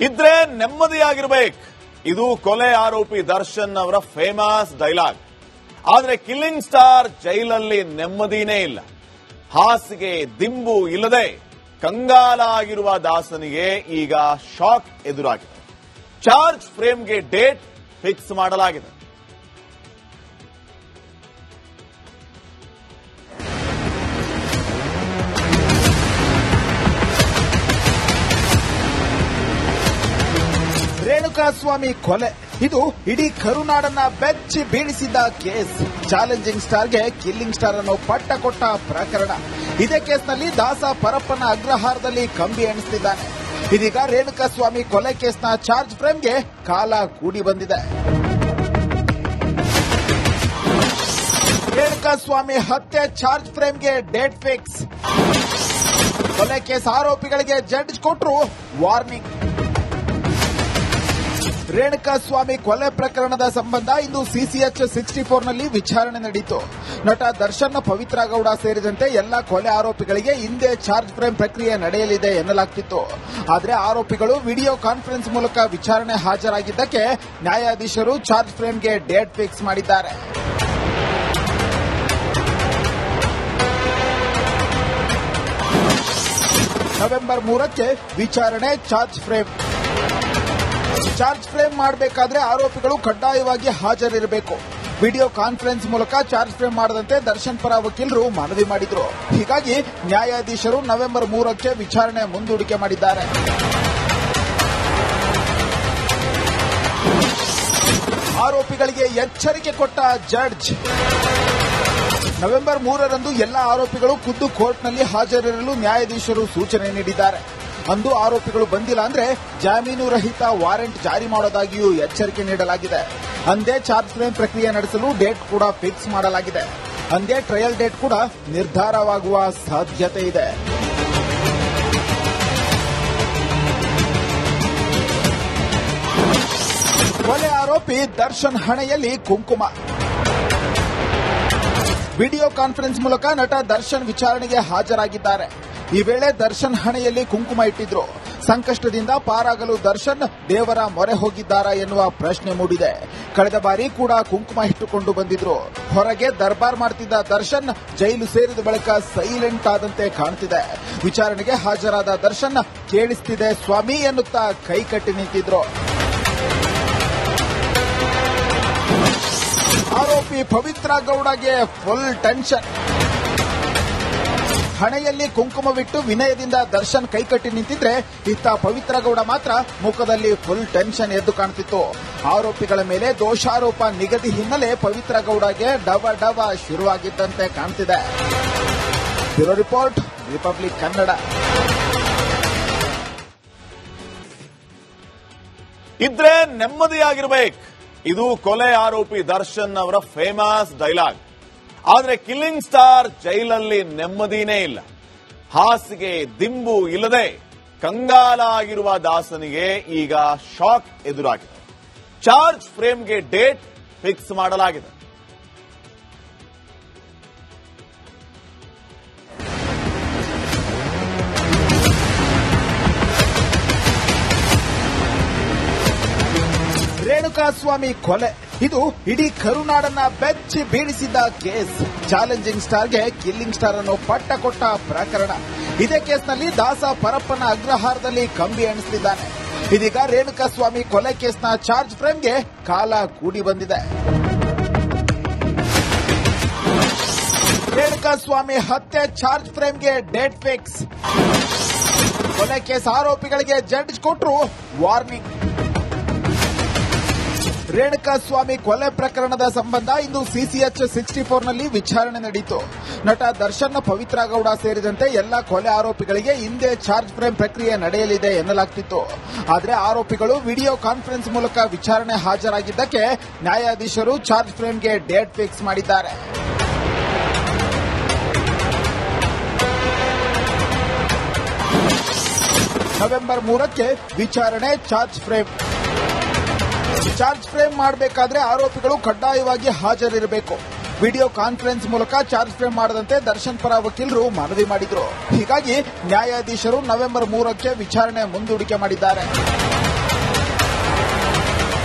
ಇದ್ರೆ ನೆಮ್ಮದಿಯಾಗಿರ್ಬೇಕು. ಇದು ಕೊಲೆ ಆರೋಪಿ ದರ್ಶನ್ ಅವರ ಫೇಮಸ್ ಡೈಲಾಗ್. ಆದ್ರೆ ಕಿಲ್ಲಿಂಗ್ ಸ್ಟಾರ್ ಜೈಲಲ್ಲಿ ನೆಮ್ಮದಿನೇ ಇಲ್ಲ. ಹಾಸಿಗೆ ದಿಂಬು ಇಲ್ಲದೆ ಕಂಗಾಲಾಗಿರುವ ದಾಸನಿಗೆ ಈಗ ಶಾಕ್ ಎದುರಾಗಿದೆ. ಚಾರ್ಜ್ ಫ್ರೇಮ್ಗೆ ಡೇಟ್ ಫಿಕ್ಸ್ ಮಾಡಲಾಗಿದೆ. ರೇಣುಕಾಸ್ವಾಮಿ ಕೊಲೆ ಇದು ಇಡೀ ಕರುನಾಡನ್ನ ಬೆಚ್ಚಿ ಬೀಳಿಸಿದ ಕೇಸ್. ಚಾಲೆಂಜಿಂಗ್ ಸ್ಟಾರ್ಗೆ ಕಿಲ್ಲಿಂಗ್ ಸ್ಟಾರ್ ಅನ್ನೋ ಪಟ್ಟ ಕೊಟ್ಟ ಪ್ರಕರಣ. ಇದೇ ಕೇಸ್ನಲ್ಲಿ ದಾಸ ಪರಪ್ಪನ ಅಗ್ರಹಾರದಲ್ಲಿ ಕಂಬಿ ಎಣಿಸುತ್ತಿದ್ದಾನೆ. ಇದೀಗ ರೇಣುಕಾಸ್ವಾಮಿ ಕೊಲೆ ಕೇಸ್ನ ಚಾರ್ಜ್ ಫ್ರೇಮ್ಗೆ ಕಾಲ ಕೂಡಿ ಬಂದಿದೆ. ರೇಣುಕಾಸ್ವಾಮಿ ಹತ್ಯೆ ಚಾರ್ಜ್ ಫ್ರೇಮ್ಗೆ ಡೇಟ್ ಫಿಕ್ಸ್. ಕೊಲೆ ಕೇಸ್ ಆರೋಪಿಗಳಿಗೆ ಜಡ್ಜ್ ಕೊಟ್ಟರು ವಾರ್ನಿಂಗ್. ರೇಣುಕಾಸ್ವಾಮಿ ಕೊಲೆ ಪ್ರಕರಣದ ಸಂಬಂಧ ಇಂದು ಸಿಸಿಎಚ್ 64ನಲ್ಲಿ ವಿಚಾರಣೆ ನಡೆಯಿತು. ನಟ ದರ್ಶನ್, ಪವಿತ್ರ ಗೌಡ ಸೇರಿದಂತೆ ಎಲ್ಲ ಕೊಲೆ ಆರೋಪಿಗಳಿಗೆ ಹಿಂದೆ ಚಾರ್ಜ್ ಫ್ರೇಮ್ ಪ್ರಕ್ರಿಯೆ ನಡೆಯಲಿದೆ ಎನ್ನಲಾಗ್ತಿತ್ತು. ಆದರೆ ಆರೋಪಿಗಳು ವಿಡಿಯೋ ಕಾನ್ಫರೆನ್ಸ್ ಮೂಲಕ ವಿಚಾರಣೆ ಹಾಜರಾಗಿದ್ದಕ್ಕೆ ನ್ಯಾಯಾಧೀಶರು ಚಾರ್ಜ್ ಫ್ರೇಮ್ಗೆ ಡೇಟ್ ಫಿಕ್ಸ್ ಮಾಡಿದ್ದಾರೆ. ನವೆಂಬರ್ 3ಕ್ಕೆ ವಿಚಾರಣೆ. ಚಾರ್ಜ್ ಫ್ರೇಮ್ ಮಾಡಬೇಕಾದ್ರೆ ಆರೋಪಿಗಳು ಕಡ್ಡಾಯವಾಗಿ ಹಾಜರಿರಬೇಕು. ವಿಡಿಯೋ ಕಾನ್ಫರೆನ್ಸ್ ಮೂಲಕ ಚಾರ್ಜ್ ಫ್ರೇಮ್ ಮಾಡದಂತೆ ದರ್ಶನ್ ಪರ ವಕೀಲರು ಮನವಿ ಮಾಡಿದ್ರು. ಹೀಗಾಗಿ ನ್ಯಾಯಾಧೀಶರು ನವೆಂಬರ್ 3ಕ್ಕೆ ವಿಚಾರಣೆ ಮುಂದೂಡಿಕೆ ಮಾಡಿದ್ದಾರೆ. ಆರೋಪಿಗಳಿಗೆ ಎಚ್ಚರಿಕೆ ಕೊಟ್ಟ ಜಡ್ಜ್. ನವೆಂಬರ್ 3ರಂದು ಎಲ್ಲ ಆರೋಪಿಗಳು ಖುದ್ದು ಕೋರ್ಟ್ನಲ್ಲಿ ಹಾಜರಿರಲು ನ್ಯಾಯಾಧೀಶರು ಸೂಚನೆ ನೀಡಿದ್ದಾರೆ. ಅಂದು ಆರೋಪಿಗಳು ಬಂದಿಲ್ಲ ಅಂದ್ರೆ ಜಾಮೀನು ರಹಿತ ವಾರೆಂಟ್ ಜಾರಿ ಮಾಡೋದಾಗಿಯೂ ಎಚ್ಚರಿಕೆ ನೀಡಲಾಗಿದೆ. ಅಂದೇ ಚಾರ್ಜ್ ಫ್ರೇಮ್ ಪ್ರಕ್ರಿಯೆ ನಡೆಸಲು ಡೇಟ್ ಕೂಡ ಫಿಕ್ಸ್ ಮಾಡಲಾಗಿದೆ. ಅಂದೇ ಟ್ರಯಲ್ ಡೇಟ್ ಕೂಡ ನಿರ್ಧಾರವಾಗುವ ಸಾಧ್ಯತೆ ಇದೆ. ಕೊಲೆ ಆರೋಪಿ ದರ್ಶನ್ ಹಣೆಯಲ್ಲಿ ಕುಂಕುಮ. ವಿಡಿಯೋ ಕಾನ್ಫರೆನ್ಸ್ ಮೂಲಕ ನಟ ದರ್ಶನ್ ವಿಚಾರಣೆಗೆ ಹಾಜರಾಗಿದ್ದಾರೆ. ಈ ವೇಳೆ ದರ್ಶನ್ ಹಣೆಯಲ್ಲಿ ಕುಂಕುಮ ಇಟ್ಟಿದ್ರು. ಸಂಕಷ್ಟದಿಂದ ಪಾರಾಗಲು ದರ್ಶನ್ ದೇವರ ಮೊರೆ ಹೋಗಿದ್ದಾರಾ ಎನ್ನುವ ಪ್ರಶ್ನೆ ಮೂಡಿದೆ. ಕಳೆದ ಬಾರಿ ಕೂಡ ಕುಂಕುಮ ಇಟ್ಟುಕೊಂಡು ಬಂದಿದ್ರು. ಹೊರಗೆ ದರ್ಬಾರ್ ಮಾಡ್ತಿದ್ದ ದರ್ಶನ್ ಜೈಲು ಸೇರಿದ ಬಳಿಕ ಸೈಲೆಂಟ್ ಆದಂತೆ ಕಾಣ್ತಿದೆ. ವಿಚಾರಣೆಗೆ ಹಾಜರಾದ ದರ್ಶನ್ ಕೇಳಿಸ್ತಿದೆ ಸ್ವಾಮಿ ಎನ್ನುತ್ತಾ ಕೈಕಟ್ಟಿ ನಿಂತಿದ್ರು. ಆರೋಪಿ ಪವಿತ್ರ ಗೌಡಗೆ ಫುಲ್ ಟೆನ್ಷನ್. ಹಣೆಯಲ್ಲಿ ಕುಂಕುಮವಿಟ್ಟು ವಿನಯದಿಂದ ದರ್ಶನ್ ಕೈಕಟ್ಟಿ ನಿಂತಿದ್ರೆ, ಇತ್ತ ಪವಿತ್ರ ಗೌಡ ಮಾತ್ರ ಮುಖದಲ್ಲಿ ಫುಲ್ ಟೆನ್ಷನ್ ಎದ್ದು ಕಾಣ್ತಿತ್ತು. ಆರೋಪಿಗಳ ಮೇಲೆ ದೋಷಾರೋಪ ನಿಗದಿ ಹಿನ್ನೆಲೆ ಪವಿತ್ರ ಗೌಡಗೆ ಡವ ಶುರುವಾಗಿದ್ದಂತೆ ಕಾಣ್ತಿದೆ. Bureau report, republic Kannada. ಇದ್ರೆ ನೆಮ್ಮದಿಯಾಗಿರ್ಬೇಕು. ಇದು ಕೊಲೆ ಆರೋಪಿ ದರ್ಶನ್ ಅವರ ಫೇಮಸ್ ಡೈಲಾಗ್. ಆದ್ರೆ ಕಿಲ್ಲಿಂಗ್ ಸ್ಟಾರ್ ಜೈಲಲ್ಲಿ ನೆಮ್ಮದಿನೇ ಇಲ್ಲ. ಹಾಸಿಗೆ ದಿಂಬು ಇಲ್ಲದೆ ಕಂಗಾಲಾಗಿರುವ ದಾಸನಿಗೆ ಈಗ ಶಾಕ್ ಎದುರಾಗಿದೆ. ಚಾರ್ಜ್ ಫ್ರೇಮ್ಗೆ ಡೇಟ್ ಫಿಕ್ಸ್ ಮಾಡಲಾಗಿದೆ. ರೇಣುಕಾಸ್ವಾಮಿ ಕೊಲೆ ಇದು ಇಡೀ ಕರುನಾಡನ್ನ ಬೆಚ್ಚಿ ಬೀಳಿಸಿದ ಕೇಸ್. ಚಾಲೆಂಜಿಂಗ್ ಸ್ಟಾರ್ಗೆ ಕಿಲ್ಲಿಂಗ್ ಸ್ಟಾರ್ ಅನ್ನೋ ಪಟ್ಟ ಕೊಟ್ಟ ಪ್ರಕರಣ. ಇದೇ ಕೇಸ್ನಲ್ಲಿ ದಾಸ ಪರಪ್ಪನ ಅಗ್ರಹಾರದಲ್ಲಿ ಕಂಬಿ ಎಣಿಸುತ್ತಿದ್ದಾನೆ. ಇದೀಗ ರೇಣುಕಾಸ್ವಾಮಿ ಕೊಲೆ ಕೇಸ್ನ ಚಾರ್ಜ್ ಫ್ರೇಮ್ಗೆ ಕಾಲ ಕೂಡಿ ಬಂದಿದೆ. ರೇಣುಕಾಸ್ವಾಮಿ ಹತ್ಯೆ ಚಾರ್ಜ್ ಫ್ರೇಮ್ಗೆ ಡೇಟ್ ಫಿಕ್ಸ್. ಕೊಲೆ ಕೇಸ್ ಆರೋಪಿಗಳಿಗೆ ಜಡ್ಜ್ ಕೊಟ್ಟರು ವಾರ್ನಿಂಗ್. ರೇಣುಕಾಸ್ವಾಮಿ ಕೊಲೆ ಪ್ರಕರಣದ ಸಂಬಂಧ ಇಂದು ಸಿಸಿಎಚ್ 64ನಲ್ಲಿ ವಿಚಾರಣೆ ನಡೆಯಿತು. ನಟ ದರ್ಶನ್, ಪವಿತ್ರ ಗೌಡ ಸೇರಿದಂತೆ ಎಲ್ಲ ಕೊಲೆ ಆರೋಪಿಗಳಿಗೆ ಹಿಂದೆ ಚಾರ್ಜ್ ಫ್ರೇಮ್ ಪ್ರಕ್ರಿಯೆ ನಡೆಯಲಿದೆ ಎನ್ನಲಾಗ್ತಿತ್ತು. ಆದರೆ ಆರೋಪಿಗಳು ವಿಡಿಯೋ ಕಾನ್ಫರೆನ್ಸ್ ಮೂಲಕ ವಿಚಾರಣೆ ಹಾಜರಾಗಿದ್ದಕ್ಕೆ ನ್ಯಾಯಾಧೀಶರು ಚಾರ್ಜ್ ಫ್ರೇಮ್ಗೆ ಡೇಟ್ ಫಿಕ್ಸ್ ಮಾಡಿದ್ದಾರೆ. ನವೆಂಬರ್ 3ಕ್ಕೆ ವಿಚಾರಣೆ. ಚಾರ್ಜ್ ಫ್ರೇಮ್ ಮಾಡಬೇಕಾದ್ರೆ ಆರೋಪಿಗಳು ಕಡ್ಡಾಯವಾಗಿ ಹಾಜರಿರಬೇಕು. ವಿಡಿಯೋ ಕಾನ್ಫರೆನ್ಸ್ ಮೂಲಕ ಚಾರ್ಜ್ ಫ್ರೇಮ್ ಮಾಡದಂತೆ ದರ್ಶನ್ ಪರ ವಕೀಲರು ಮನವಿ ಮಾಡಿದ್ರು. ಹೀಗಾಗಿ ನ್ಯಾಯಾಧೀಶರು ನವೆಂಬರ್ 3ಕ್ಕೆ ವಿಚಾರಣೆ ಮುಂದೂಡಿಕೆ ಮಾಡಿದ್ದಾರೆ.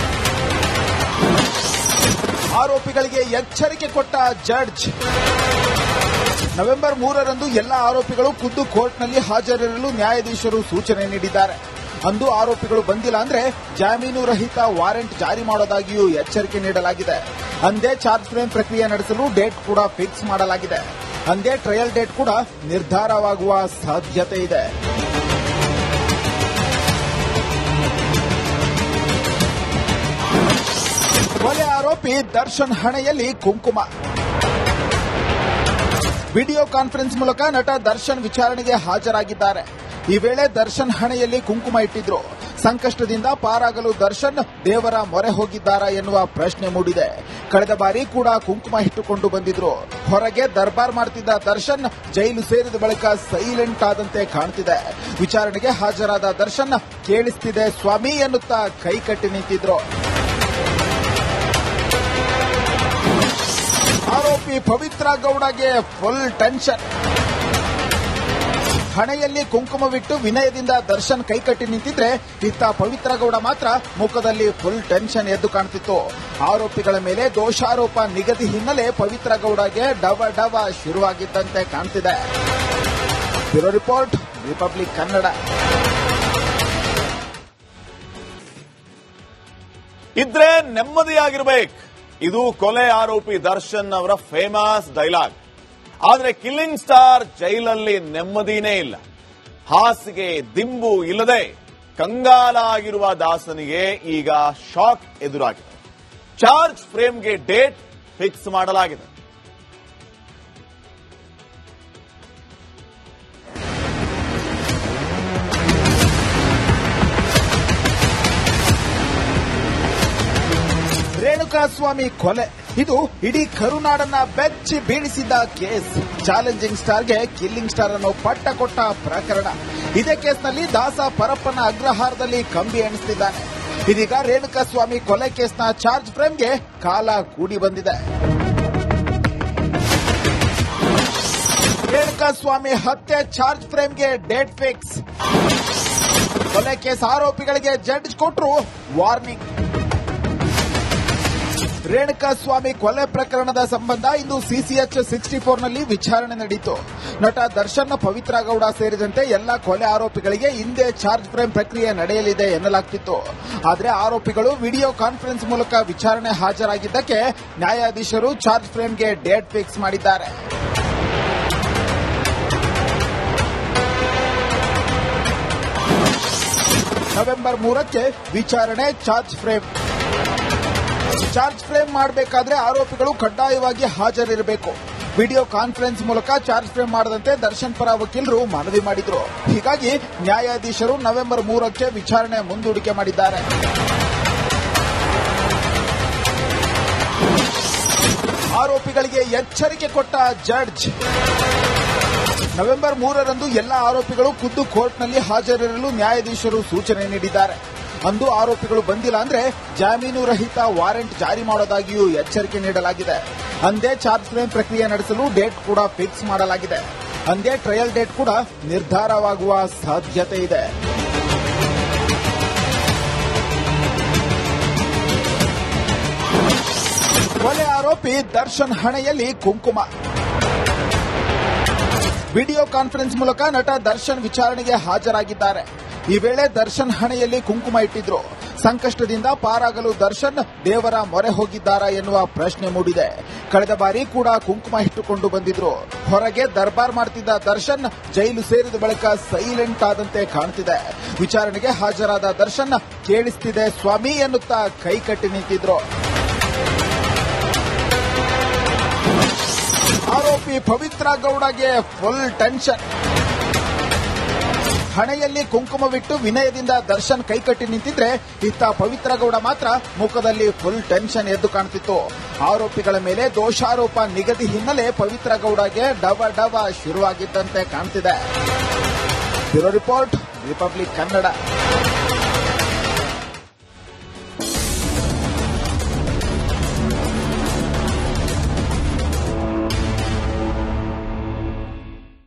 ಆರೋಪಿಗಳಿಗೆ ಎಚ್ಚರಿಕೆ ಕೊಟ್ಟ ಜಡ್ಜ್. ನವೆಂಬರ್ 3ರಂದು ಎಲ್ಲ ಆರೋಪಿಗಳು ಖುದ್ದು ಕೋರ್ಟ್ನಲ್ಲಿ ಹಾಜರಿರಲು ನ್ಯಾಯಾಧೀಶರು ಸೂಚನೆ ನೀಡಿದ್ದಾರೆ. ಅಂದು ಆರೋಪಿಗಳು ಬಂದಿಲ್ಲ ಅಂದ್ರೆ ಜಾಮೀನು ರಹಿತ ವಾರೆಂಟ್ ಜಾರಿ ಮಾಡೋದಾಗಿಯೂ ಎಚ್ಚರಿಕೆ ನೀಡಲಾಗಿದೆ. ಅಂದೇ ಚಾರ್ಜ್ ಫ್ರೇಮ್ ಪ್ರಕ್ರಿಯೆ ನಡೆಸಲು ಡೇಟ್ ಕೂಡ ಫಿಕ್ಸ್ ಮಾಡಲಾಗಿದೆ. ಅಂದೇ ಟ್ರಯಲ್ ಡೇಟ್ ಕೂಡ ನಿರ್ಧಾರವಾಗುವ ಸಾಧ್ಯತೆ ಇದೆ. ಕೊಲೆ ಆರೋಪಿ ದರ್ಶನ್ ಹಣೆಯಲ್ಲಿ ಕುಂಕುಮ. ವಿಡಿಯೋ ಕಾನ್ಫರೆನ್ಸ್ ಮೂಲಕ ನಟ ದರ್ಶನ್ ವಿಚಾರಣೆಗೆ ಹಾಜರಾಗಿದ್ದಾರೆ. ಈ ವೇಳೆ ದರ್ಶನ್ ಹಣೆಯಲ್ಲಿ ಕುಂಕುಮ ಇಟ್ಟಿದ್ರು. ಸಂಕಷ್ಟದಿಂದ ಪಾರಾಗಲು ದರ್ಶನ್ ದೇವರ ಮೊರೆ ಹೋಗಿದ್ದಾರಾ ಎನ್ನುವ ಪ್ರಶ್ನೆ ಮೂಡಿದೆ. ಕಳೆದ ಬಾರಿ ಕೂಡ ಕುಂಕುಮ ಇಟ್ಟುಕೊಂಡು ಬಂದಿದ್ರು. ಹೊರಗೆ ದರ್ಬಾರ್ ಮಾಡ್ತಿದ್ದ ದರ್ಶನ್ ಜೈಲು ಸೇರಿದ ಬಳಿಕ ಸೈಲೆಂಟ್ ಆದಂತೆ ಕಾಣ್ತಿದೆ. ವಿಚಾರಣೆಗೆ ಹಾಜರಾದ ದರ್ಶನ್ ಕೇಳಿಸ್ತಿದೆ ಸ್ವಾಮಿ ಎನ್ನುತ್ತಾ ಕೈಕಟ್ಟಿ ನಿಂತಿದ್ರು. ಆರೋಪಿ ಪವಿತ್ರ ಗೌಡಗೆ ಫುಲ್ ಟೆನ್ಷನ್. ಹಣೆಯಲ್ಲಿ ಕುಂಕುಮವಿಟ್ಟು ವಿನಯದಿಂದ ದರ್ಶನ್ ಕೈಕಟ್ಟಿ ನಿಂತಿದ್ರೆ, ಇತ್ತ ಪವಿತ್ರ ಗೌಡ ಮಾತ್ರ ಮುಖದಲ್ಲಿ ಫುಲ್ ಟೆನ್ಷನ್ ಎದ್ದು ಕಾಣ್ತಿತ್ತು. ಆರೋಪಿಗಳ ಮೇಲೆ ದೋಷಾರೋಪ ನಿಗದಿ ಹಿನ್ನೆಲೆ ಪವಿತ್ರ ಗೌಡಗೆ ಡವ ಶುರುವಾಗಿದ್ದಂತೆ ಕಾಣ್ತಿದೆ. Bureau report, republic Kannada. ಇದ್ರೆ ನೆಮ್ಮದಿಯಾಗಿರ್ಬೇಕು, ಇದು ಕೊಲೆ ಆರೋಪಿ ದರ್ಶನ್ ಅವರ ಫೇಮಸ್ ಡೈಲಾಗ್. ಆದ್ರೆ ಕಿಲ್ಲಿಂಗ್ ಸ್ಟಾರ್ ಜೈಲಲ್ಲಿ ನೆಮ್ಮದಿನೇ ಇಲ್ಲ. ಹಾಸಿಗೆ ದಿಂಬು ಇಲ್ಲದೆ ಕಂಗಾಲಾಗಿರುವ ದಾಸನಿಗೆ ಈಗ ಶಾಕ್ ಎದುರಾಗಿದೆ. ಚಾರ್ಜ್ ಫ್ರೇಮ್ಗೆ ಡೇಟ್ ಫಿಕ್ಸ್ ಮಾಡಲಾಗಿದೆ. ರೇಣುಕಾಸ್ವಾಮಿ ಕೊಲೆ, ಇದು ಇಡೀ ಕರುನಾಡನ್ನ ಬೆಚ್ಚಿ ಬೀಳಿಸಿದ್ದ ಕೇಸ್. ಚಾಲೆಂಜಿಂಗ್ ಸ್ಟಾರ್ಗೆ ಕಿಲ್ಲಿಂಗ್ ಸ್ಟಾರ್ ಅನ್ನೋ ಪಟ್ಟ ಕೊಟ್ಟ ಪ್ರಕರಣ. ಇದೇ ಕೇಸ್ನಲ್ಲಿ ದಾಸ ಪರಪ್ಪನ ಅಗ್ರಹಾರದಲ್ಲಿ ಕಂಬಿ ಎಣಿಸುತ್ತಿದ್ದಾನೆ. ಇದೀಗ ರೇಣುಕಾಸ್ವಾಮಿ ಕೊಲೆ ಕೇಸ್ನ ಚಾರ್ಜ್ ಫ್ರೇಮ್ಗೆ ಕಾಲ ಕೂಡಿ ಬಂದಿದೆ. ರೇಣುಕಾಸ್ವಾಮಿ ಹತ್ಯೆ ಚಾರ್ಜ್ ಫ್ರೇಮ್ಗೆ ಡೇಟ್ ಫಿಕ್ಸ್. ಕೊಲೆ ಕೇಸ್ ಆರೋಪಿಗಳಿಗೆ ಜಡ್ಜ್ ಕೊಟ್ಟರು ವಾರ್ನಿಂಗ್. ರೇಣುಕಾಸ್ವಾಮಿ ಕೊಲೆ ಪ್ರಕರಣದ ಸಂಬಂಧ ಇಂದು ಸಿಸಿಎಚ್ 64ನಲ್ಲಿ ವಿಚಾರಣೆ ನಡೆಯಿತು. ನಟ ದರ್ಶನ್, ಪವಿತ್ರ ಗೌಡ ಸೇರಿದಂತೆ ಎಲ್ಲ ಕೊಲೆ ಆರೋಪಿಗಳಿಗೆ ಹಿಂದೆ ಚಾರ್ಜ್ ಫ್ರೇಮ್ ಪ್ರಕ್ರಿಯೆ ನಡೆಯಲಿದೆ ಎನ್ನಲಾಗ್ತಿತ್ತು. ಆದರೆ ಆರೋಪಿಗಳು ವಿಡಿಯೋ ಕಾನ್ಫರೆನ್ಸ್ ಮೂಲಕ ವಿಚಾರಣೆ ಹಾಜರಾಗಿದ್ದಕ್ಕೆ ನ್ಯಾಯಾಧೀಶರು ಚಾರ್ಜ್ ಫ್ರೇಮ್ಗೆ ಡೇಟ್ ಫಿಕ್ಸ್ ಮಾಡಿದ್ದಾರೆ. ನವೆಂಬರ್ 3ಕ್ಕೆ ವಿಚಾರಣೆ. ಚಾರ್ಜ್ ಫ್ರೇಮ್ ಮಾಡಬೇಕಾದ್ರೆ ಆರೋಪಿಗಳು ಕಡ್ಡಾಯವಾಗಿ ಹಾಜರಿರಬೇಕು. ವಿಡಿಯೋ ಕಾನ್ಫರೆನ್ಸ್ ಮೂಲಕ ಚಾರ್ಜ್ ಫ್ರೇಮ್ ಮಾಡದಂತೆ ದರ್ಶನ್ ಪರ ವಕೀಲರು ಮನವಿ ಮಾಡಿದ್ರು. ಹೀಗಾಗಿ ನ್ಯಾಯಾಧೀಶರು ನವೆಂಬರ್ 3ಕ್ಕೆ ವಿಚಾರಣೆ ಮುಂದೂಡಿಕೆ ಮಾಡಿದ್ದಾರೆ. ಆರೋಪಿಗಳಿಗೆ ಎಚ್ಚರಿಕೆ ಕೊಟ್ಟ ಜಡ್ಜ್. ನವೆಂಬರ್ 3ರಂದು ಎಲ್ಲ ಆರೋಪಿಗಳು ಖುದ್ದು ಕೋರ್ಟ್ನಲ್ಲಿ ಹಾಜರಿರಲು ನ್ಯಾಯಾಧೀಶರು ಸೂಚನೆ ನೀಡಿದ್ದಾರೆ. ಅಂದು ಆರೋಪಿಗಳು ಬಂದಿಲ್ಲ ಅಂದ್ರೆ ಜಾಮೀನು ರಹಿತ ವಾರೆಂಟ್ ಜಾರಿ ಮಾಡೋದಾಗಿಯೂ ಎಚ್ಚರಿಕೆ ನೀಡಲಾಗಿದೆ. ಅಂದೇ ಚಾರ್ಜ್ ಫ್ರೇಮ್ ಪ್ರಕ್ರಿಯೆ ನಡೆಸಲು ಡೇಟ್ ಕೂಡ ಫಿಕ್ಸ್ ಮಾಡಲಾಗಿದೆ. ಅಂದೇ ಟ್ರಯಲ್ ಡೇಟ್ ಕೂಡ ನಿರ್ಧಾರವಾಗುವ ಸಾಧ್ಯತೆ ಇದೆ. ಕೊಲೆ ಆರೋಪಿ ದರ್ಶನ್ ಹಣೆಯಲ್ಲಿ ಕುಂಕುಮ. ವಿಡಿಯೋ ಕಾನ್ಫರೆನ್ಸ್ ಮೂಲಕ ನಟ ದರ್ಶನ್ ವಿಚಾರಣೆಗೆ ಹಾಜರಾಗಿದ್ದಾರೆ. ಈ ವೇಳೆ ದರ್ಶನ್ ಹಣೆಯಲ್ಲಿ ಕುಂಕುಮ ಇಟ್ಟಿದ್ರು. ಸಂಕಷ್ಟದಿಂದ ಪಾರಾಗಲು ದರ್ಶನ್ ದೇವರ ಮೊರೆ ಹೋಗಿದ್ದಾರಾ ಎನ್ನುವ ಪ್ರಶ್ನೆ ಮೂಡಿದೆ. ಕಳೆದ ಬಾರಿ ಕೂಡ ಕುಂಕುಮ ಇಟ್ಟುಕೊಂಡು ಬಂದಿದ್ರು. ಹೊರಗೆ ದರ್ಬಾರ್ ಮಾಡ್ತಿದ್ದ ದರ್ಶನ್ ಜೈಲು ಸೇರಿದ ಬಳಿಕ ಸೈಲೆಂಟ್ ಆದಂತೆ ಕಾಣ್ತಿದೆ. ವಿಚಾರಣೆಗೆ ಹಾಜರಾದ ದರ್ಶನ್ ಕೇಳಿಸ್ತಿದೆ ಸ್ವಾಮಿ ಎನ್ನುತ್ತಾ ಕೈಕಟ್ಟಿ ನಿಂತಿದ್ರು. ಆರೋಪಿ ಪವಿತ್ರ ಗೌಡಗೆ ಫುಲ್ ಟೆನ್ಷನ್. ಹಣೆಯಲ್ಲಿ ಕುಂಕುಮವಿಟ್ಟು ವಿನಯದಿಂದ ದರ್ಶನ್ ಕೈಕಟ್ಟಿ ನಿಂತಿದ್ರೆ, ಇತ್ತ ಪವಿತ್ರ ಗೌಡ ಮಾತ್ರ ಮುಖದಲ್ಲಿ ಫುಲ್ ಟೆನ್ಷನ್ ಎದ್ದು ಕಾಣ್ತಿತ್ತು. ಆರೋಪಿಗಳ ಮೇಲೆ ದೋಷಾರೋಪ ನಿಗದಿ ಹಿನ್ನೆಲೆ ಪವಿತ್ರ ಗೌಡಗೆ ಡವ ಶುರುವಾಗಿದ್ದಂತೆ ಕಾಣ್ತಿದೆ. Bureau report, republic Kannada.